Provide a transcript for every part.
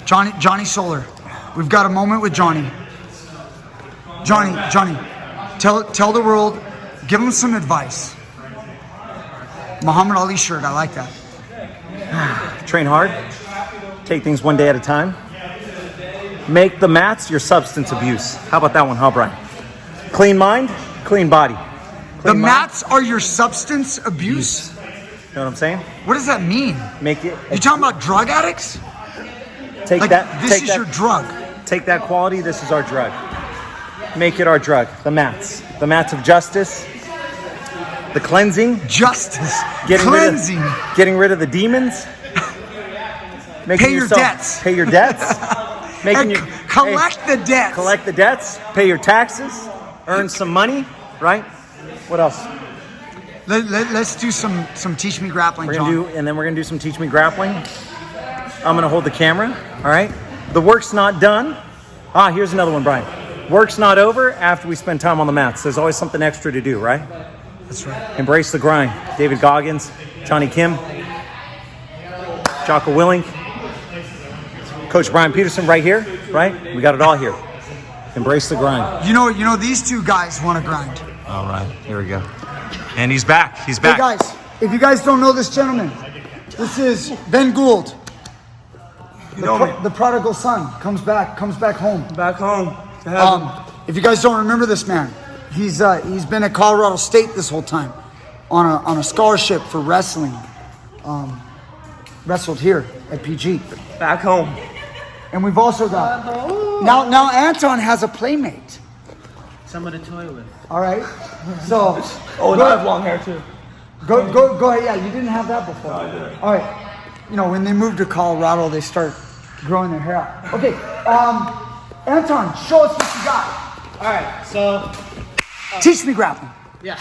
Johnny Solar. We've got a moment with Johnny. Johnny, tell the world, give them some advice. Muhammad Ali shirt, I like that. Train hard. Take things one day at a time. Make the mats your substance abuse. How about that one, huh, Brian? Clean mind, clean body. The mats are your substance abuse? You know what I'm saying? What does that mean? Make it. You talking about drug addicts? Take like, that. This is your drug. Take that quality. This is our drug. Make it our drug. The mats of justice. The cleansing. Justice. Getting rid of the demons. Pay your debts. Pay your debts. Collect the debts. Collect the debts. Pay your taxes. Earn some money. Right? What else? Let's do some Teach Me Grappling, John. And then we're gonna do some Teach Me Grappling. I'm gonna hold the camera. All right. The work's not done. Here's another one, Brian. Work's not over after we spend time on the mats. There's always something extra to do, right? That's right. Embrace the grind. David Goggins, Johnny Kim, Jocko Willing, Coach Brian Peterson right here, right? We got it all here. Embrace the grind. You know, these two guys want to grind. All right, here we go. And he's back. He's back. Hey guys, if you guys don't know this gentleman, this is Ben Gould. The prodigal son comes back home. Back home. If you guys don't remember this man, he's been at Colorado State this whole time on a scholarship for wrestling. Wrestled here at PG. Back home. And we've also got now Anton has a playmate. Someone to toy with. All right. So and I have long hair too. Go ahead. Yeah, you didn't have that before. No, I didn't. All right. You know, when they move to Colorado, they start growing their hair out. Okay. Anton, show us what you got. All right. So Teach me grappling. yeah.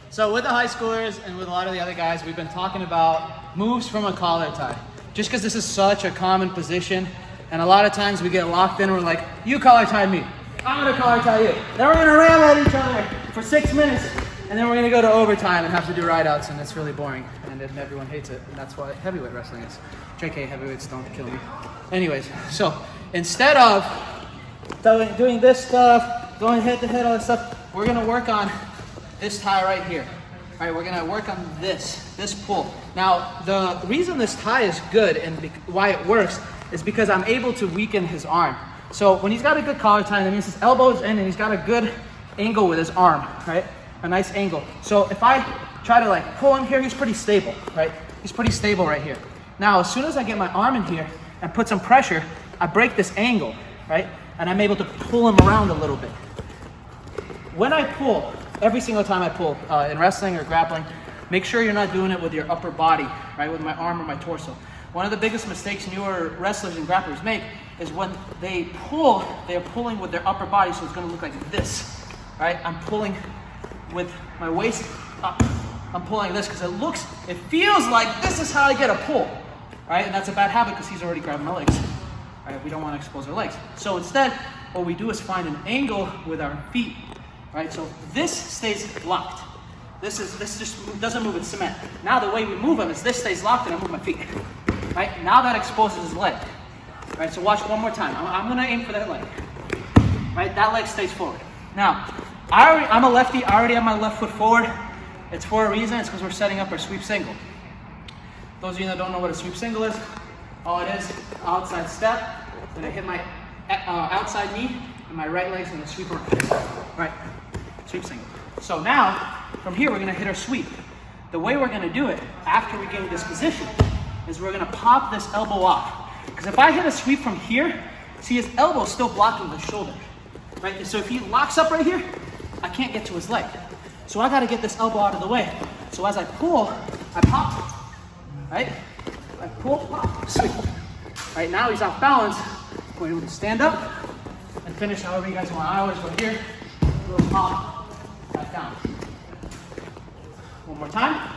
So with the high schoolers and with a lot of the other guys, we've been talking about moves from a collar tie. Just because this is such a common position, and a lot of times we get locked in. We're like, you collar tie me. I'm gonna collar tie you. Then we're gonna ram at each other for 6 minutes, and then we're gonna go to overtime and have to do ride-outs, and it's really boring, and everyone hates it, and that's what heavyweight wrestling is. JK, heavyweights, don't kill me. Anyways, so instead of doing this stuff, going head to head, all this stuff, we're gonna work on this tie right here. All right, we're gonna work on this pull. Now, the reason this tie is good and why it works is because I'm able to weaken his arm. So when he's got a good collar tie, that means his elbow's in and he's got a good angle with his arm, right? A nice angle. So if I try to like pull him here, he's pretty stable, right? He's pretty stable right here. Now, as soon as I get my arm in here and put some pressure, I break this angle, right? And I'm able to pull him around a little bit. When I pull, every single time I pull in wrestling or grappling, make sure you're not doing it with your upper body, right? With my arm or my torso. One of the biggest mistakes newer wrestlers and grapplers make is when they pull, they're pulling with their upper body, so it's gonna look like this, right? I'm pulling with my waist up. I'm pulling this because it feels like this is how I get a pull, right? And that's a bad habit because he's already grabbed my legs, right? We don't want to expose our legs. So instead, what we do is find an angle with our feet, right? So this stays locked. This just doesn't move with cement. Now the way we move him is this stays locked and I move my feet, right? Now that exposes his leg, right? So watch one more time. I'm gonna aim for that leg, right? That leg stays forward. Now, I'm a lefty. I already have my left foot forward. It's for a reason. It's because we're setting up our sweep single. Those of you that don't know what a sweep single is, all it is, outside step. Then I hit my outside knee and my right leg's gonna sweep around. Right, sweep single. So now, from here, we're gonna hit our sweep. The way we're gonna do it, after we gain this position, is we're gonna pop this elbow off. Because if I hit a sweep from here, see his elbow's still blocking the shoulder, right? So if he locks up right here, I can't get to his leg. So I gotta get this elbow out of the way. So as I pull, I pop, right? I pull, pop, sweep. Right now he's off balance. We're able to stand up and finish however you guys want. I always go here, a little pop, back down. One more time.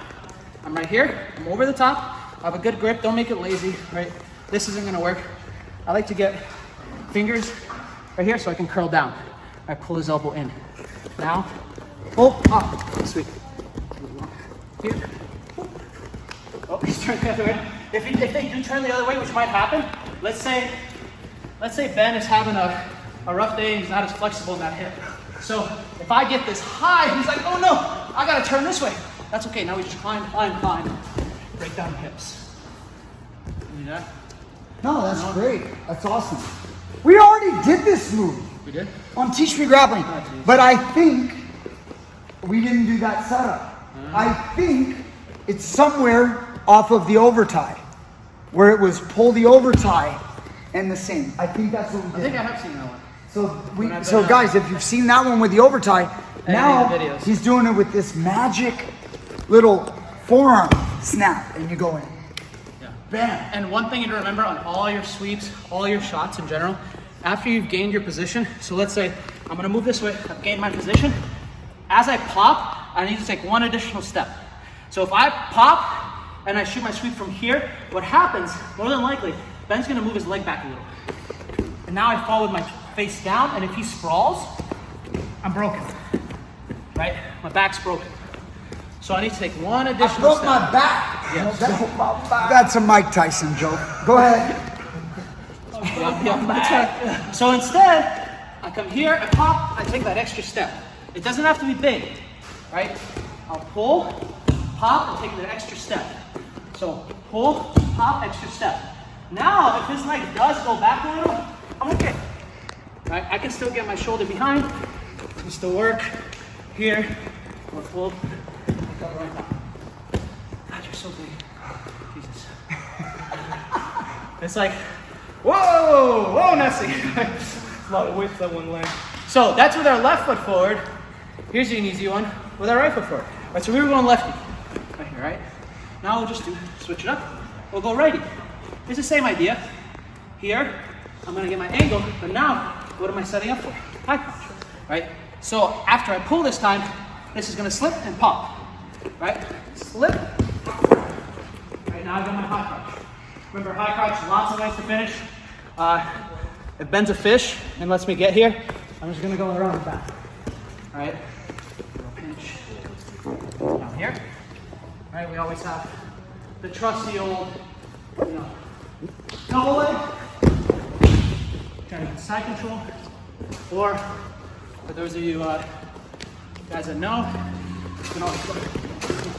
I'm right here, I'm over the top. I have a good grip, don't make it lazy, right? This isn't gonna work. I like to get fingers right here so I can curl down. I pull his elbow in. Now, pull, pop, sweep. Here. Oh, he's turned the other way. If they do turn the other way, which might happen, let's say Ben is having a rough day and he's not as flexible in that hip. So if I get this high, he's like, oh no, I gotta turn this way. That's okay, now we just climb, break down the hips. You do that? No, that's great. That's awesome. We already did this move. We did? On Teach Me Grappling. But I think we didn't do that setup. I think it's somewhere off of the overtie, where it was pull the overtie and the same. I think that's what we did. I think I have seen that one. So guys, if you've seen that one with the overtie, now videos. he's doing it with this magic little forearm snap, and you go in. Yeah. Bam. And one thing to remember on all your sweeps, all your shots in general, after you've gained your position, so let's say I'm gonna move this way, I've gained my position. As I pop, I need to take one additional step. So if I pop and I shoot my sweep from here, what happens, more than likely, Ben's gonna move his leg back a little. And now I fall with my face down, and if he sprawls, I'm broken, right? My back's broken. So I need to take one additional step. I broke my back. Yeah. That's a Mike Tyson joke. Go ahead. So instead, I come here, I pop, I take that extra step. It doesn't have to be big, right? I'll pull, pop, and take that extra step. So pull, pop, extra step. Now, if his leg does go back a little, I'm okay. Right? I can still get my shoulder behind, I can still work here, or pull, cover on top. God, you're so big. Jesus. It's like, whoa, Nessie. A lot of width that one leg. So that's with our left foot forward. Here's an easy one with our right foot forward. Right, so we were going lefty, right here, right? Now we'll just switch it up. We'll go righty. It's the same idea. Here, I'm gonna get my angle, but now, what am I setting up for? High crotch, right? So after I pull this time, this is gonna slip and pop, right? Slip. Right, now I've got my high crotch. Remember, high crotch, lots of ways to finish. If Ben's a fish and lets me get here, I'm just gonna go around the back. All right, little pinch down here. All right, we always have the trusty old, double leg, trying to get side control, or for those of you guys that know, you can always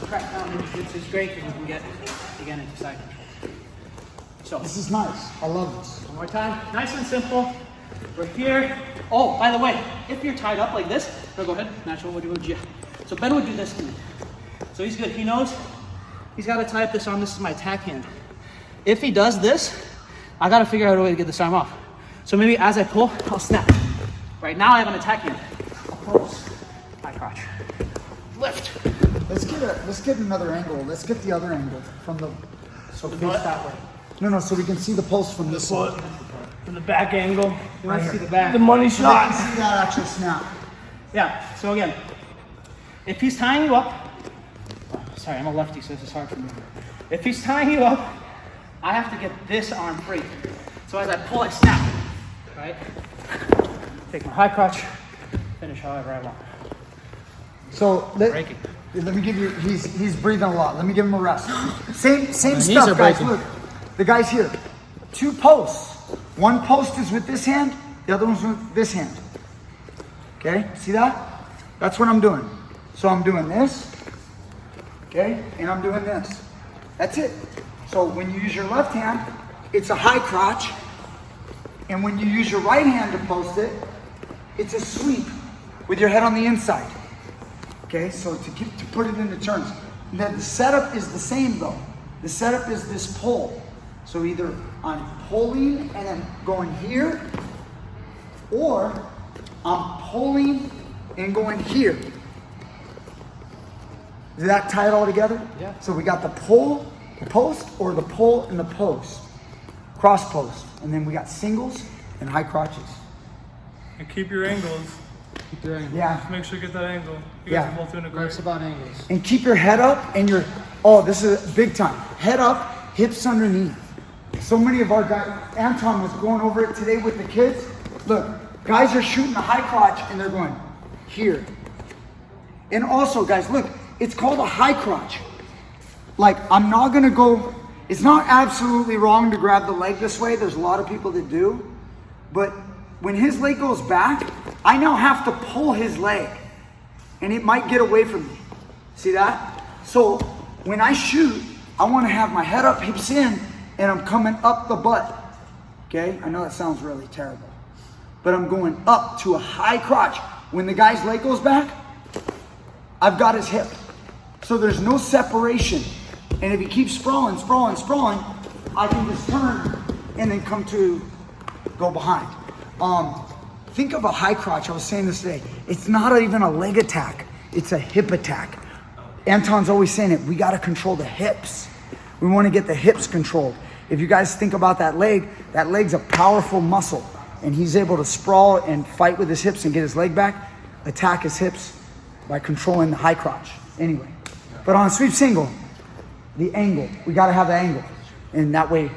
crack down into jiu-jitsu is great because you can get again into side control. So This is nice. I love this. one more time, nice and simple. We're here. Oh, by the way, if you're tied up like this, no, go ahead, natural, would you? So Ben would do this to me. So he's good, he knows he's gotta tie up this arm, this is my attack hand. If he does this, I gotta figure out a way to get this arm off. So maybe as I pull, I'll snap. Right now I have an attack hand. I'll pulse, high crotch, lift. Let's get another angle. Let's get the other angle from the, so face that way. No, so we can see the pulse from this side. From the back angle. You wanna see the back? The money So they can shot. see that actual snap. Yeah, so again, if he's tying you up, sorry, I'm a lefty, so this is hard for me. If he's tying you up, I have to get this arm free. So as I pull, I snap, right? Take my high crotch, finish however I want. So Breaking. let me give you, he's breathing a lot. Let me give him a rest. Same knees stuff, are guys. breaking. Look, the guy's here. 2 posts. One post is with this hand, the other one's with this hand. Okay, see that? That's what I'm doing. So I'm doing this, okay, and I'm doing this. That's it. So when you use your left hand, it's a high crotch, and when you use your right hand to post it, it's a sweep with your head on the inside. Okay, so to put it into terms. Then the setup is the same though. The setup is this pull. So either I'm pulling and I'm going here, or I'm pulling and going here. Does that tie it all together? Yeah. So we got the pull, the post, or the pull and the post. Cross post. And then we got singles and high crotches. And keep your angles. Keep doing it. Yeah. Just make sure you get that angle. You Yeah. guys are both doing a great. Life's about angles. And keep your head up and your, this is big time. Head up, hips underneath. So many of our guys, Anton was going over it today with the kids. Look, guys are shooting a high crotch and they're going here. And also guys, look, it's called a high crotch. Like I'm not gonna go It's not absolutely wrong to grab the leg this way. There's a lot of people that do. But when his leg goes back, I now have to pull his leg. And it might get away from me. See that? So when I shoot, I want to have my head up, hips in, and I'm coming up the butt. Okay? I know that sounds really terrible. But I'm going up to a high crotch. When the guy's leg goes back, I've got his hip. So there's no separation. And if he keeps sprawling, I can just turn and then come to go behind. Think of a high crotch. I was saying this today. It's not even a leg attack. It's a hip attack. Anton's always saying it. We got to control the hips. We want to get the hips controlled. If you guys think about that leg's a powerful muscle. And he's able to sprawl and fight with his hips and get his leg back, attack his hips by controlling the high crotch. Anyway, but on a sweep single, the angle, we got to have the angle. And that way,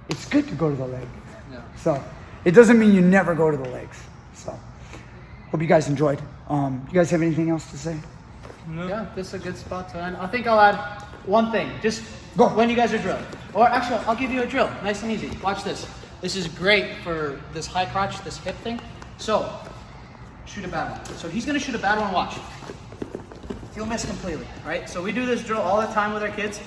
it's good to go to the leg. Yeah. So it doesn't mean you never go to the legs. So hope you guys enjoyed. You guys have anything else to say? No. Yeah, this is a good spot to end. I think I'll add one thing. Just Go. when you guys are drilling. Or actually, I'll give you a drill. Nice and easy. Watch this. This is great for this high crotch, this hip thing. So, shoot a bad one. So he's gonna shoot a bad one, watch. He'll miss completely, right? So we do this drill all the time with our kids.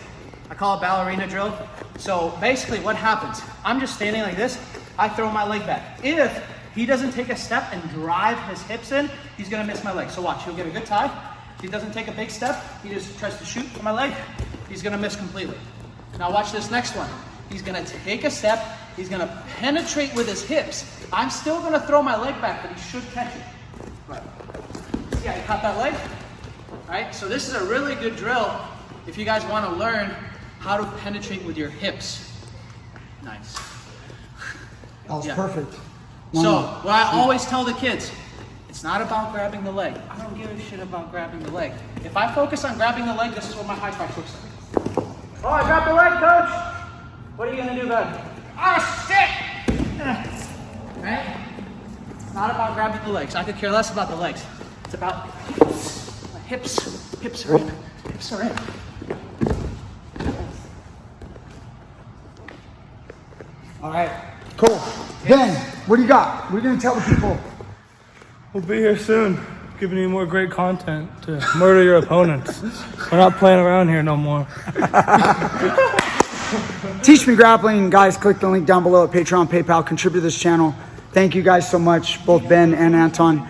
I call it ballerina drill. So basically what happens, I'm just standing like this, I throw my leg back. If he doesn't take a step and drive his hips in, he's gonna miss my leg. So watch, he'll get a good tie. If he doesn't take a big step, he just tries to shoot for my leg, he's gonna miss completely. Now watch this next one. He's gonna take a step, he's gonna penetrate with his hips. I'm still gonna throw my leg back, but he should catch it. Right. See how he caught that leg? Right? So this is a really good drill if you guys wanna learn how to penetrate with your hips. Nice. That was Yeah. perfect. So what I always tell the kids, it's not about grabbing the leg. I don't give a shit about grabbing the leg. If I focus on grabbing the leg, this is what my high crotch looks like. Oh, I grabbed the leg, coach. What are you gonna do about it? Oh, shit! Right? It's not about grabbing the legs. I could care less about the legs. It's about my hips. Hips are in. Hips are in. All right, cool. Ben, what do you got? What are you gonna tell the people? We'll be here soon, giving you more great content to murder your opponents. We're not playing around here no more. Teach Me Grappling, guys, click the link down below at Patreon, PayPal, contribute to this channel. Thank you guys so much, both Ben and Anton.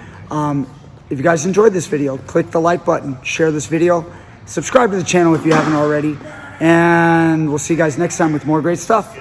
If you guys enjoyed this video, click the like button, share this video, subscribe to the channel if you haven't already, and we'll see you guys next time with more great stuff.